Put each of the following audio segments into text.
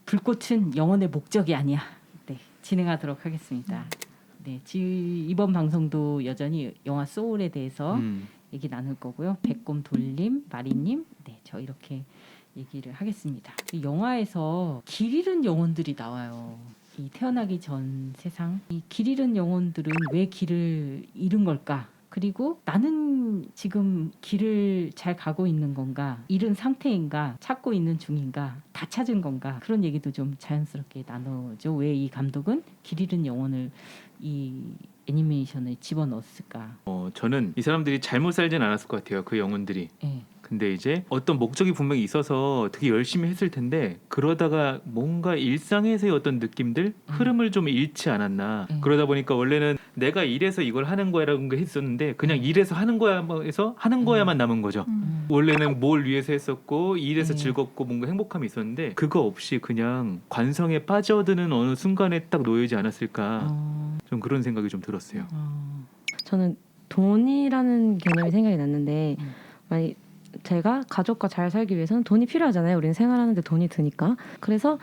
불꽃은 영혼의 목적이 아니야. 네, 진행하도록 하겠습니다. 네, 이번 방송도 여전히 영화 소울에 대해서 얘기 나눌 거고요. 백곰 돌림, 마리님, 네, 저 이렇게 얘기를 하겠습니다. 이 영화에서 길 잃은 영혼들이 나와요. 이 태어나기 전 세상, 이 길 잃은 영혼들은 왜 길을 잃은 걸까? 그리고 나는 지금 길을 잘 가고 있는 건가? 잃은 상태인가? 찾고 있는 중인가? 다 찾은 건가? 그런 얘기도 좀 자연스럽게 나누죠. 왜 이 감독은 길 잃은 영혼을 이 애니메이션에 집어넣었을까? 저는 이 사람들이 잘못 살진 않았을 것 같아요. 그 영혼들이. 네. 근데 이제 어떤 목적이 분명히 있어서 되게 열심히 했을 텐데 그러다가 뭔가 일상에서의 어떤 느낌들, 흐름을 좀 잃지 않았나. 그러다 보니까 원래는 내가 이래서 이걸 하는 거야라는 게 했었는데 그냥 이래서 하는 거야 해서 하는 거야만 남은 거죠. 원래는 뭘 위해서 했었고 일에서 즐겁고 뭔가 행복함이 있었는데 그거 없이 그냥 관성에 빠져드는 어느 순간에 딱 놓이지 않았을까. 좀 그런 생각이 좀 들었어요. 저는 돈이라는 개념이 생각이 났는데 만약 제가 가족과 잘 살기 위해서는 돈이 필요하잖아요. 우리는 생활하는데 돈이 드니까. 그래서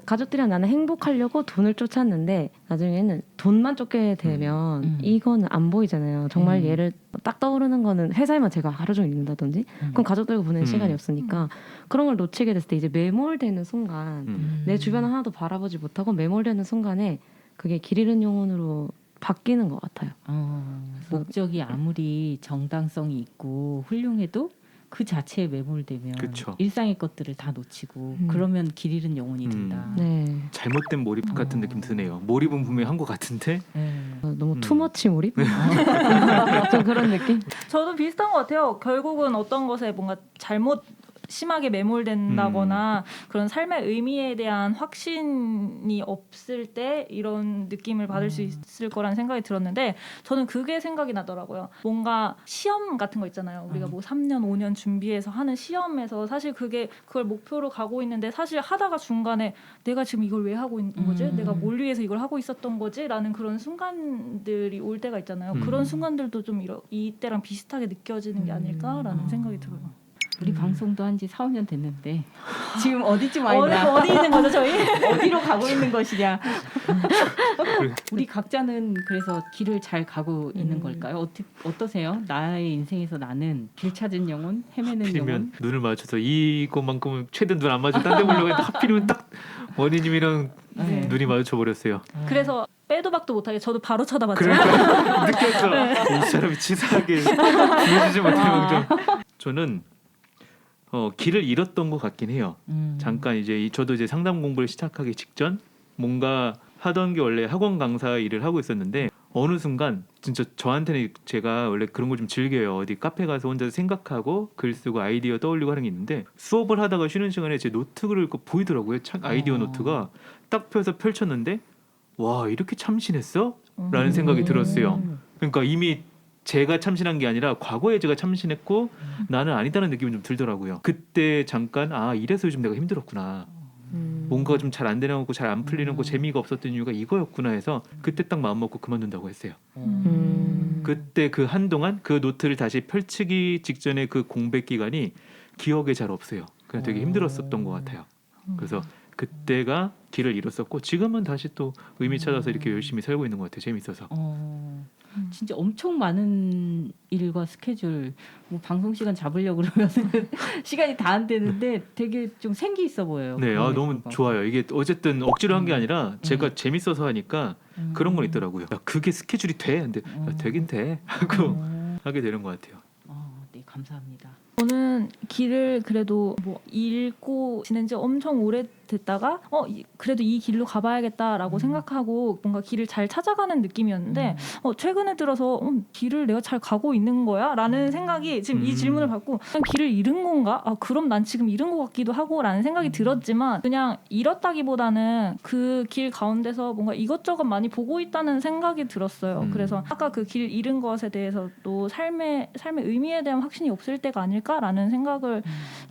가족들이랑 나는 행복하려고 돈을 쫓았는데 나중에는 돈만 쫓게 되면 이거는 안 보이잖아요. 정말 얘를 딱 떠오르는 거는 회사에만 제가 하루 종일 있는다든지 그럼 가족들과 보내는 시간이 없으니까 그런 걸 놓치게 됐을 때 이제 매몰되는 순간 내 주변을 하나도 바라보지 못하고 매몰되는 순간에 그게 길 잃은 영혼으로 바뀌는 것 같아요. 목적이 아무리 정당성이 있고 훌륭해도 그 자체에 매몰되면 그쵸. 일상의 것들을 다 놓치고 그러면 길 잃은 영혼이 된다. 네. 잘못된 몰입 같은 느낌 드네요. 몰입은 분명히 한 것 같은데 너무 투머치 몰입? 좀 그런 느낌? 저도 비슷한 것 같아요. 결국은 어떤 것에 뭔가 잘못 심하게 매몰된다거나 그런 삶의 의미에 대한 확신이 없을 때 이런 느낌을 받을 수 있을 거라는 생각이 들었는데 저는 그게 생각이 나더라고요. 뭔가 시험 같은 거 있잖아요. 우리가 뭐 3년, 5년 준비해서 하는 시험에서 사실 그걸 목표로 가고 있는데 사실 하다가 중간에 내가 지금 이걸 왜 하고 있는 거지? 내가 뭘 위해서 이걸 하고 있었던 거지? 라는 그런 순간들이 올 때가 있잖아요. 그런 순간들도 좀 이때랑 비슷하게 느껴지는 게 아닐까라는 생각이 들어요. 우리 방송도 한 지 4, 5년 됐는데 지금 어디쯤 와 있나? 어디 있는 거죠 저희? 어디로 가고 있는 것이냐? 우리 각자는 그래서 길을 잘 가고 있는 걸까요? 어떠세요? 나의 인생에서 나는 길 찾은 영혼, 헤매는 하필이면 영혼. 눈을 맞춰서 이것만큼은 최대한 눈 안 마주치고 딴 데 보려고 했는데 하필이면 딱 원희님이랑 눈이 마주쳐 버렸어요. 그래서 빼도 박도 못하게 저도 바로 쳐다봤죠. 그러니까 느꼈죠. 이 사람이 치사하게 보여주지 못하면 좀. 저는 길을 잃었던 것 같긴 해요. 잠깐 이제 저도 이제 상담 공부를 시작하기 직전 뭔가 하던 게 원래 학원 강사 일을 하고 있었는데 어느 순간 진짜 저한테는 제가 원래 그런 걸 좀 즐겨요. 어디 카페 가서 혼자 생각하고 글 쓰고 아이디어 떠올리고 하는 게 있는데 수업을 하다가 쉬는 시간에 제 노트를 보이더라고요. 아이디어 노트가 딱 펴서 펼쳤는데 와 이렇게 참신했어? 라는 생각이 들었어요. 그러니까 이미 제가 참신한 게 아니라 과거에 제가 참신했고 나는 아니다는 느낌이 좀 들더라고요. 그때 잠깐 이래서 요즘 내가 힘들었구나. 뭔가 좀 잘 안 되는 거고 잘 안 풀리는 거 재미가 없었던 이유가 이거였구나 해서 그때 딱 마음 먹고 그만둔다고 했어요. 그때 그 한동안 그 노트를 다시 펼치기 직전에 그 공백 기간이 기억에 잘 없어요. 그냥 되게 힘들었었던 것 같아요. 그래서 그때가 길을 잃었었고 지금은 다시 또 의미 찾아서 이렇게 열심히 살고 있는 것 같아요. 재밌어서. 진짜 엄청 많은 일과 스케줄, 뭐 방송 시간 잡으려고 그러면 시간이 다 안 되는데 되게 좀 생기 있어 보여요. 네, 너무 좋아요. 이게 어쨌든 억지로 한 게 아니라 제가 재밌어서 하니까 그런 건 있더라고요. 야, 그게 스케줄이 돼? 근데 되긴 돼 하고 하게 되는 것 같아요. 네, 감사합니다. 저는 길을 그래도 뭐 읽고 지낸 지 엄청 오래 됐다가 그래도 이 길로 가봐야겠다라고 생각하고 뭔가 길을 잘 찾아가는 느낌이었는데 최근에 들어서 길을 내가 잘 가고 있는 거야? 라는 생각이 지금 이 질문을 받고 그냥 길을 잃은 건가? 그럼 난 지금 잃은 것 같기도 하고 라는 생각이 들었지만 그냥 잃었다기보다는 그 길 가운데서 뭔가 이것저것 많이 보고 있다는 생각이 들었어요. 그래서 아까 그 길 잃은 것에 대해서 또 삶의 의미에 대한 확신이 없을 때가 아닐까라는 생각을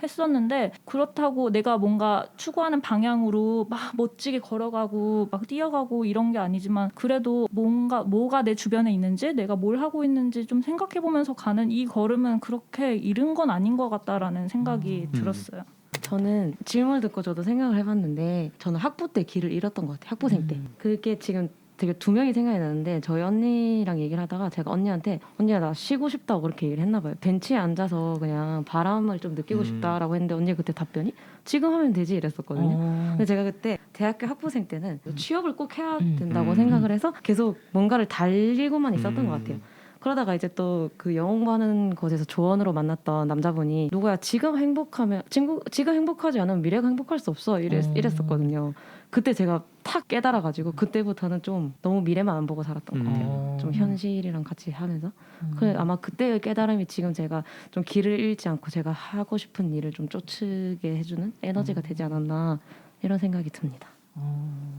했었는데 그렇다고 내가 뭔가 추구하는 방향으로 막 멋지게 걸어가고 막 뛰어가고 이런 게 아니지만 그래도 뭐가 내 주변에 있는지 내가 뭘 하고 있는지 좀 생각해보면서 가는 이 걸음은 그렇게 잃은 건 아닌 것 같다라는 생각이 들었어요. 저는 질문을 듣고 저도 생각을 해봤는데 저는 학부 때 길을 잃었던 것 같아요. 학부생 때. 그게 지금 되게 두 명이 생각이 나는데 저희 언니랑 얘기를 하다가 제가 언니한테 언니야 나 쉬고 싶다고 그렇게 얘기를 했나 봐요. 벤치에 앉아서 그냥 바람을 좀 느끼고 싶다라고 했는데 언니가 그때 답변이 지금 하면 되지 이랬었거든요. 근데 제가 그때 대학교 학부생 때는 취업을 꼭 해야 된다고 생각을 해서 계속 뭔가를 달리고만 있었던 것 같아요. 그러다가 이제 또 그 영어 공부하는 곳에서 조언으로 만났던 남자분이 누구야 지금 행복하면 지금 행복하지 않으면 미래가 행복할 수 없어 이랬었거든요. 그때 제가 탁 깨달아가지고 그때부터는 좀 너무 미래만 안 보고 살았던 것 같아요. 좀 현실이랑 같이 하면서. 그래 아마 그때의 깨달음이 지금 제가 좀 길을 잃지 않고 제가 하고 싶은 일을 좀 쫓게 해주는 에너지가 되지 않았나 이런 생각이 듭니다.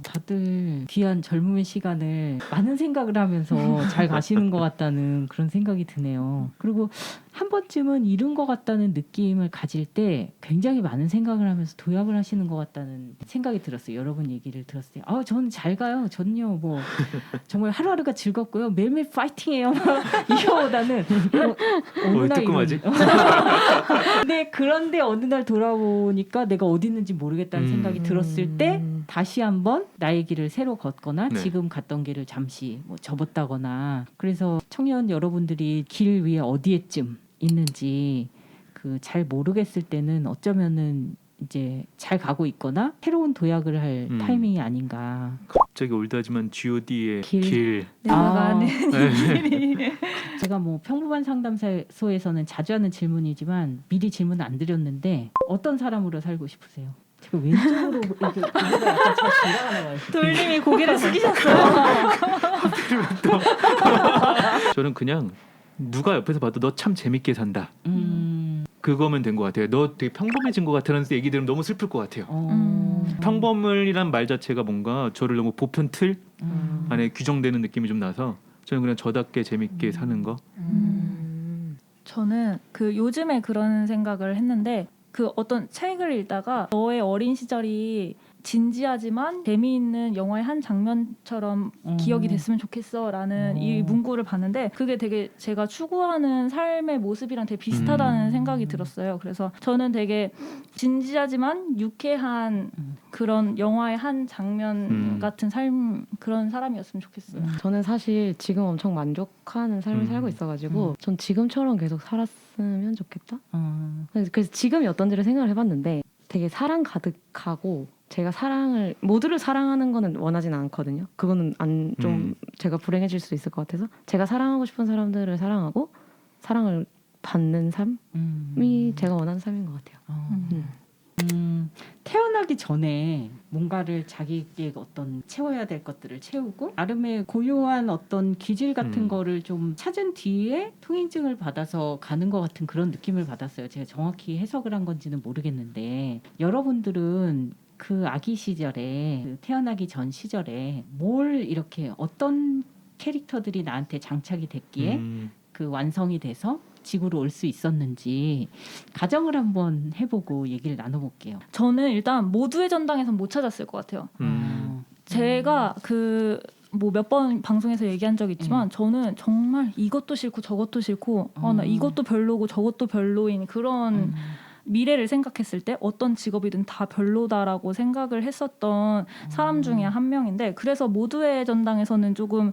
다들 귀한 젊은 시간을 많은 생각을 하면서 잘 가시는 것 같다는 그런 생각이 드네요. 그리고 한 번쯤은 잃은 것 같다는 느낌을 가질 때 굉장히 많은 생각을 하면서 도약을 하시는 것 같다는 생각이 들었어요. 여러분 얘기를 들었을 때 저는 잘 가요. 저는요 뭐 정말 하루하루가 즐겁고요. 매일매일 파이팅해요. 이거보다는 어느 날 뜨끔하지? 근데 그런데 어느 날 돌아보니까 내가 어디 있는지 모르겠다는 생각이 들었을 때 다시 한번 나의 길을 새로 걷거나 네. 지금 갔던 길을 잠시 뭐 접었다거나 그래서 청년 여러분들이 길 위에 어디에쯤 있는지 그 잘 모르겠을 때는 어쩌면은 이제 잘 가고 있거나 새로운 도약을 할 타이밍이 아닌가. 갑자기 올드하지만 G.O.D의 길. 길. 내려가는 제가 뭐 평범한 상담소에서는 자주 하는 질문이지만 미리 질문 안 드렸는데 어떤 사람으로 살고 싶으세요? 제가 왼쪽으로 이렇게 고개가 약간 잘 돌아가나 봐요. 돌님이 고개를 숙이셨어요. 저는 그냥 누가 옆에서 봐도 너 참 재밌게 산다. 그거면 된 것 같아요. 너 되게 평범해진 것 같다는 얘기 들으면 너무 슬플 것 같아요. 평범이란 말 자체가 뭔가 저를 너무 보편 틀 안에 규정되는 느낌이 좀 나서 저는 그냥 저답게 재밌게 사는 거. 저는 그 요즘에 그런 생각을 했는데 그 어떤 책을 읽다가 너의 어린 시절이 진지하지만 재미있는 영화의 한 장면처럼 기억이 됐으면 좋겠어라는 이 문구를 봤는데 그게 되게 제가 추구하는 삶의 모습이랑 되게 비슷하다는 생각이 들었어요. 그래서 저는 되게 진지하지만 유쾌한 그런 영화의 한 장면 같은 삶 그런 사람이었으면 좋겠어요. 저는 사실 지금 엄청 만족하는 삶을 살고 있어가지고 전 지금처럼 계속 살았으면 좋겠다. 그래서 지금이 어떤지를 생각을 해봤는데 되게 사랑 가득하고 제가 모두를 사랑하는 거는 원하진 않거든요. 그거는 좀 제가 불행해질 수도 있을 것 같아서 제가 사랑하고 싶은 사람들을 사랑하고 사랑을 받는 삶이 제가 원하는 삶인 것 같아요. 태어나기 전에 뭔가를 자기의 어떤 채워야 될 것들을 채우고 나름의 고유한 어떤 기질 같은 거를 좀 찾은 뒤에 통행증을 받아서 가는 것 같은 그런 느낌을 받았어요. 제가 정확히 해석을 한 건지는 모르겠는데 여러분들은 그 아기 시절에 그 태어나기 전 시절에 뭘 이렇게 어떤 캐릭터들이 나한테 장착이 됐기에 그 완성이 돼서 지구로 올 수 있었는지 가정을 한번 해보고 얘기를 나눠볼게요. 저는 일단 모두의 전당에선 못 찾았을 것 같아요. 제가 그 뭐 몇 번 방송에서 얘기한 적이 있지만 저는 정말 이것도 싫고 저것도 싫고 나 이것도 별로고 저것도 별로인 그런 미래를 생각했을 때 어떤 직업이든 다 별로다라고 생각을 했었던 사람 중에 한 명인데 그래서 모두의 전당에서는 조금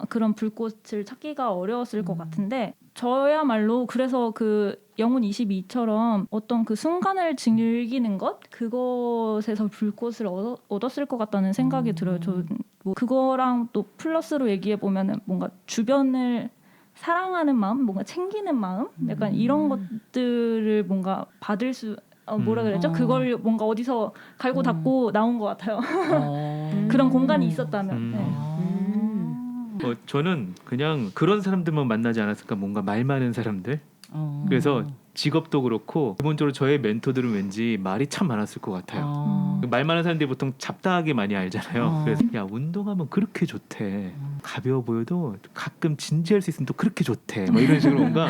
그런 불꽃을 찾기가 어려웠을 것 같은데 저야말로 그래서 그 영혼 22처럼 어떤 그 순간을 즐기는 것 그것에서 불꽃을 얻었을 것 같다는 생각이 들어요. 저 뭐 그거랑 또 플러스로 얘기해 보면은 뭔가 주변을 사랑하는 마음, 뭔가 챙기는 마음, 약간 이런 것들을 뭔가 받을 수 뭐라 그랬죠? 그걸 뭔가 어디서 갈고 닦고 나온 것 같아요. 그런 공간이 있었다면. 네. 저는 그냥 그런 사람들만 만나지 않았을까 뭔가 말 많은 사람들. 그래서 직업도 그렇고 기본적으로 저의 멘토들은 왠지 말이 참 많았을 것 같아요. 말 많은 사람들이 보통 잡다하게 많이 알잖아요. 그래서 야 운동하면 그렇게 좋대. 가벼워 보여도 가끔 진지할 수 있으면 또 그렇게 좋대. 뭐 이런 식으로 뭔가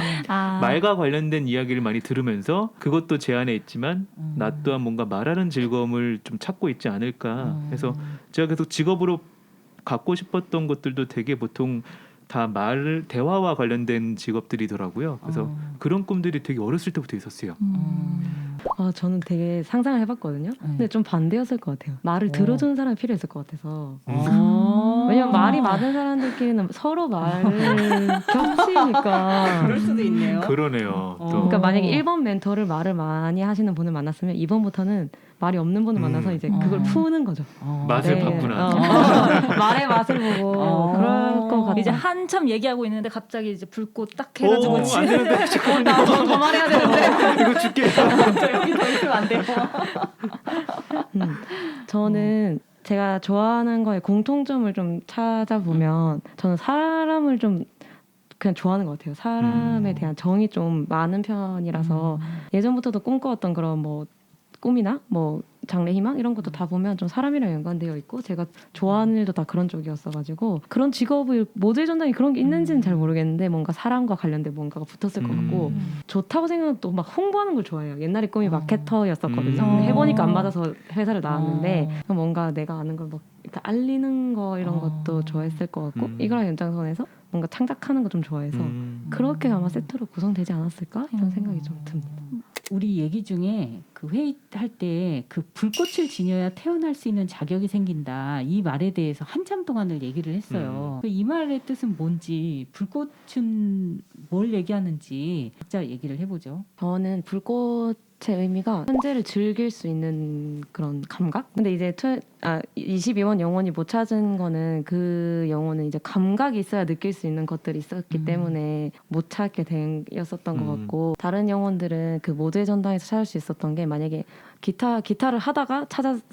말과 관련된 이야기를 많이 들으면서 그것도 제 안에 있지만 나 또한 뭔가 말하는 즐거움을 좀 찾고 있지 않을까. 해서 제가 계속 직업으로 갖고 싶었던 것들도 되게 보통 다 대화와 관련된 직업들이더라고요. 그래서 그런 꿈들이 되게 어렸을 때부터 있었어요. 저는 되게 상상을 해봤거든요. 근데 좀 반대였을 것 같아요. 말을 들어주는 사람이 필요했을 것 같아서. 왜냐면 말이 많은 사람들끼리는 서로 말을 겹치니까. 그럴 수도 있네요. 그러네요. 또. 그러니까 만약에 1번 멘토를 말을 많이 하시는 분을 만났으면 2번부터는 말이 없는 분을 만나서 이제 그걸 푸는 거죠. 맛을 네. 봤구나. 말의 맛을 보고 그럴 것 같아요. 이제 한참 얘기하고 있는데 갑자기 이제 불꽃 딱 해가지고 안 되는데 더 말해야 되는데. 이거 줄게. 저 여기 더 있으면 안 돼요. 저는 제가 좋아하는 거에 공통점을 좀 찾아보면 저는 사람을 좀 그냥 좋아하는 것 같아요. 사람에 대한 정이 좀 많은 편이라서 예전부터도 꿈꿔왔던 그런 뭐 꿈이나 뭐 장래 희망 이런 것도 다 보면 좀 사람이랑 연관되어 있고 제가 좋아하는 일도 다 그런 쪽이었어가지고 그런 직업을 모델 전당에 그런 게 있는지는 잘 모르겠는데 뭔가 사람과 관련된 뭔가가 붙었을 것 같고 좋다고 생각은 또 막 홍보하는 걸 좋아해요. 옛날에 꿈이 마케터였었거든요. 근데 해보니까 안 맞아서 회사를 나왔는데 뭔가 내가 아는 걸 막 알리는 거 이런 것도 좋아했을 것 같고 이거랑 연장선에서 뭔가 창작하는 거 좀 좋아해서 그렇게 아마 세트로 구성되지 않았을까 이런 생각이 좀 듭니다. 우리 얘기 중에 그 회의할 때 그 불꽃을 지녀야 태어날 수 있는 자격이 생긴다 이 말에 대해서 한참 동안을 얘기를 했어요. 이 말의 뜻은 뭔지 불꽃은 뭘 얘기하는지 각자 얘기를 해보죠. 저는 불꽃의 의미가 현재를 즐길 수 있는 그런 감각? 근데 이제 22번 영혼이 못 찾은 거는 그 영혼은 이제 감각이 있어야 느낄 수 있는 것들이 있었기 때문에 못 찾게 되었었던 것 같고 다른 영혼들은 그 모두의 전당에서 찾을 수 있었던 게 만약에 기타를 하다가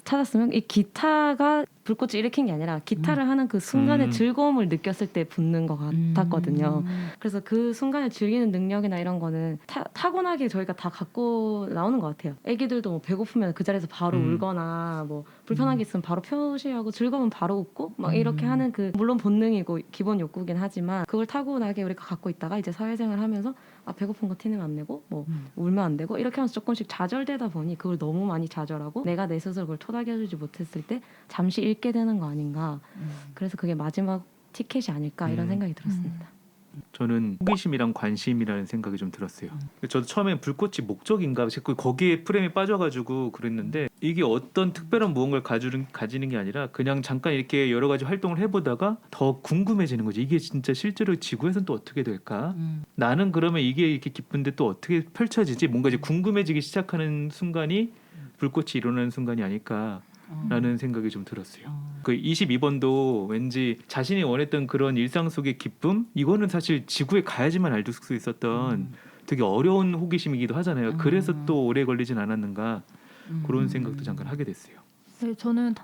찾았으면 이 기타가 불꽃을 일으킨 게 아니라 기타를 하는 그 순간의 즐거움을 느꼈을 때 붙는 것 같았거든요. 그래서 그 순간을 즐기는 능력이나 이런 거는 타고나게 저희가 다 갖고 나오는 것 같아요. 애기들도 뭐 배고프면 그 자리에서 바로 울거나 뭐 불편한 게 있으면 바로 표시하고 즐거우면 바로 웃고 막 이렇게 하는 그 물론 본능이고 기본 욕구긴 하지만 그걸 타고나게 우리가 갖고 있다가 이제 사회생활 하면서 배고픈 거 티는 안 내고 뭐 울면 안 되고 이렇게 하면서 조금씩 좌절되다 보니 그걸 너무 많이 좌절하고 내가 내 스스로 그걸 토닥여주지 못했을 때 잠시 잃게 되는 거 아닌가. 그래서 그게 마지막 티켓이 아닐까 이런 생각이 들었습니다. 저는 호기심이랑 관심이라는 생각이 좀 들었어요. 저도 처음에 불꽃이 목적인가 싶고 거기에 프레임에 빠져가지고 그랬는데 이게 어떤 특별한 무언가를 가지는 게 아니라 그냥 잠깐 이렇게 여러 가지 활동을 해보다가 더 궁금해지는 거지. 이게 진짜 실제로 지구에서는 또 어떻게 될까? 나는 그러면 이게 이렇게 기쁜데 또 어떻게 펼쳐지지? 뭔가 이제 궁금해지기 시작하는 순간이 불꽃이 일어나는 순간이 아닐까. 라는 생각이 좀 들었어요. 그 22번도 왠지 자신이 원했던 그런 일상 속의 기쁨 이거는 사실 지구에 가야지만 알 수 있었던 되게 어려운 호기심이기도 하잖아요. 그래서 또 오래 걸리진 않았는가 그런 생각도 잠깐 하게 됐어요. 네, 저는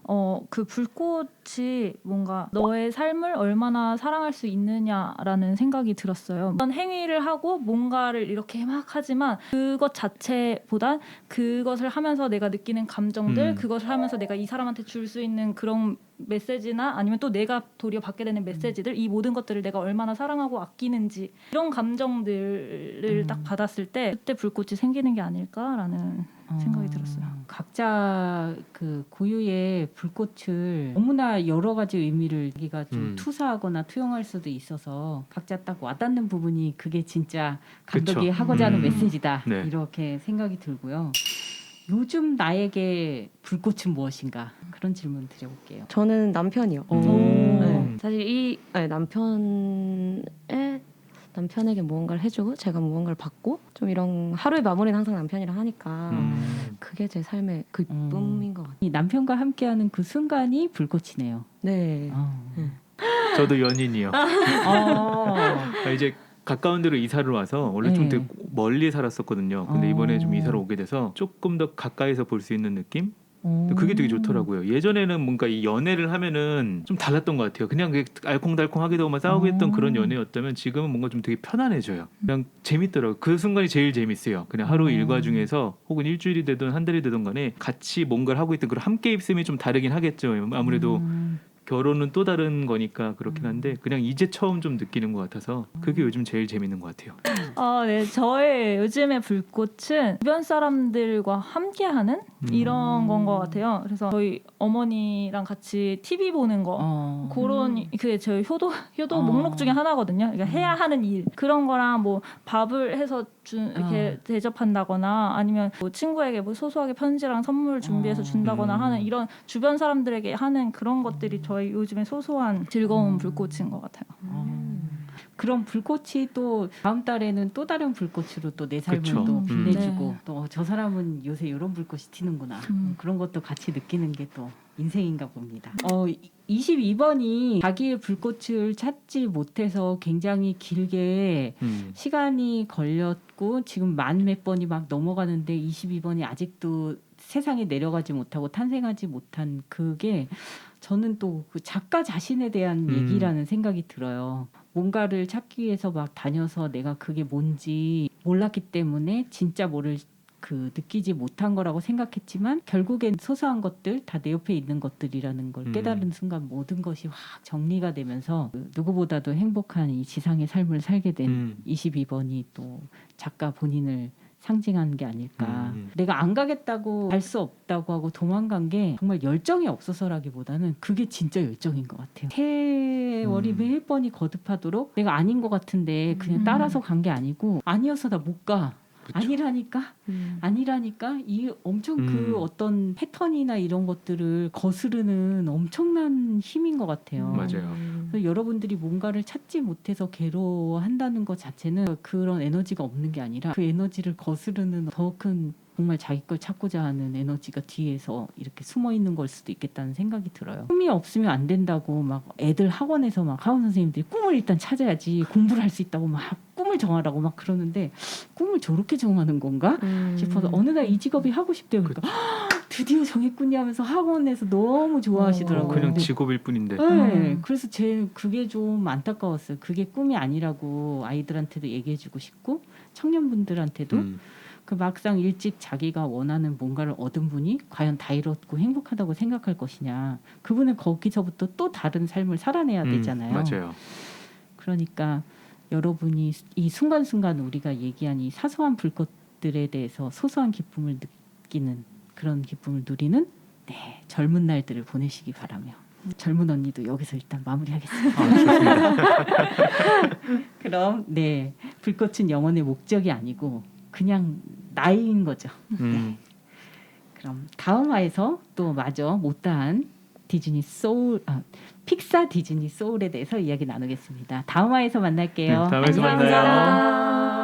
그 불꽃이 뭔가 너의 삶을 얼마나 사랑할 수 있느냐라는 생각이 들었어요. 어떤 행위를 하고 뭔가를 이렇게 막 하지만 그것 자체보단 그것을 하면서 내가 느끼는 감정들, 그것을 하면서 내가 이 사람한테 줄 수 있는 그런 메시지나 아니면 또 내가 도리어 받게 되는 메시지들 이 모든 것들을 내가 얼마나 사랑하고 아끼는지 이런 감정들을 딱 받았을 때 그때 불꽃이 생기는 게 아닐까라는 생각이 들었어요. 각자 그 고유의 불꽃을 너무나 여러 가지 의미를 여기가 좀 투사하거나 투영할 수도 있어서 각자 딱 와닿는 부분이 그게 진짜 감독이 그쵸. 하고자 하는 메시지다 네. 이렇게 생각이 들고요. 요즘 나에게 불꽃은 무엇인가 그런 질문 드려볼게요. 저는 남편이요. 네. 사실 남편에게 무언가를 해주고 제가 무언가를 받고 좀 이런 하루의 마무리는 항상 남편이랑 하니까 그게 제 삶의 기쁨인 것 같아요. 이 남편과 함께하는 그 순간이 불꽃이네요. 네. 저도 연인이요. 이제 가까운 데로 이사를 와서 원래 좀 되게 멀리 살았었거든요. 근데 이번에 좀 이사를 오게 돼서 조금 더 가까이서 볼 수 있는 느낌? 그게 되게 좋더라고요. 예전에는 뭔가 이 연애를 하면은 좀 달랐던 것 같아요. 그냥 알콩달콩하기도 하고 싸우고 했던 그런 연애였다면 지금은 뭔가 좀 되게 편안해져요. 그냥 재밌더라고요. 그 순간이 제일 재밌어요. 그냥 하루 일과 중에서 혹은 일주일이 되든 한 달이 되든 간에 같이 뭔가를 하고 있던 그런 함께 있음이 좀 다르긴 하겠죠. 아무래도 결혼은 또 다른 거니까 그렇긴 한데 그냥 이제 처음 좀 느끼는 것 같아서 그게 요즘 제일 재밌는 것 같아요. 네, 저의 요즘의 불꽃은 주변 사람들과 함께하는 이런 건 것 같아요. 그래서 저희 어머니랑 같이 TV 보는 거 그런 그게 저희 효도 목록 중에 하나거든요. 그러니까 해야 하는 일 그런 거랑 뭐 밥을 해서 이렇게 대접한다거나 아니면 뭐 친구에게 뭐 소소하게 편지랑 선물 준비해서 준다거나 하는 이런 주변 사람들에게 하는 그런 것들이 저희 요즘에 소소한 즐거운 불꽃인 것 같아요. 그런 불꽃이 또 다음 달에는 또 다른 불꽃으로 또 내 삶을 그쵸. 또 빛내주고 네. 또 저 사람은 요새 이런 불꽃이 튀는구나 그런 것도 같이 느끼는 게 또 인생인가 봅니다. 22번이 자기의 불꽃을 찾지 못해서 굉장히 길게 시간이 걸렸고 지금 만 몇 번이 막 넘어가는데 22번이 아직도 세상에 내려가지 못하고 탄생하지 못한 그게 저는 또 그 작가 자신에 대한 얘기라는 생각이 들어요. 뭔가를 찾기 위해서 막 다녀서 내가 그게 뭔지 몰랐기 때문에 진짜 뭐를 느끼지 못한 거라고 생각했지만 결국엔 소소한 것들 다 내 옆에 있는 것들이라는 걸 깨달은 순간 모든 것이 확 정리가 되면서 누구보다도 행복한 이 지상의 삶을 살게 된 22번이 또 작가 본인을 상징하는 게 아닐까. 내가 안 가겠다고 갈 수 없다고 하고 도망간 게 정말 열정이 없어서라기보다는 그게 진짜 열정인 것 같아요. 세월이 몇 번이 거듭하도록 내가 아닌 것 같은데 그냥 따라서 간 게 아니고 아니어서 나 못 가. 그쵸. 아니라니까 이 엄청 그 어떤 패턴이나 이런 것들을 거스르는 엄청난 힘인 것 같아요. 맞아요. 그래서 여러분들이 뭔가를 찾지 못해서 괴로워한다는 것 자체는 그런 에너지가 없는 게 아니라 그 에너지를 거스르는 더 큰 정말 자기 걸 찾고자 하는 에너지가 뒤에서 이렇게 숨어 있는 걸 수도 있겠다는 생각이 들어요. 꿈이 없으면 안 된다고 막 애들 학원에서 막 학원 선생님들이 꿈을 일단 찾아야지 공부를 할 수 있다고 막 꿈을 정하라고 막 그러는데 꿈을 저렇게 정하는 건가 싶어서 어느 날 이 직업이 하고 싶대요. 그러니까 드디어 정했군요 하면서 학원에서 너무 좋아하시더라고요. 그냥 근데 직업일 뿐인데. 네, 그래서 그게 좀 안타까웠어요. 그게 꿈이 아니라고 아이들한테도 얘기해주고 싶고 청년분들한테도 그 막상 일찍 자기가 원하는 뭔가를 얻은 분이 과연 다 이뤘고 행복하다고 생각할 것이냐. 그분은 거기서부터 또 다른 삶을 살아내야 되잖아요. 맞아요. 그러니까 여러분이 이 순간순간 우리가 얘기한 이 사소한 불꽃들에 대해서 소소한 기쁨을 느끼는 그런 기쁨을 누리는 젊은 날들을 보내시기 바라며 젊은 언니도 여기서 일단 마무리하겠습니다. 좋습니다. 그럼 불꽃은 영혼의 목적이 아니고 그냥 나이인 거죠. 그럼 다음 화에서 또 마저 못다한 디즈니 소울, 픽사 디즈니 소울에 대해서 이야기 나누겠습니다. 다음 화에서 만날게요. 다음에서 안녕. 만나요. 감사합니다.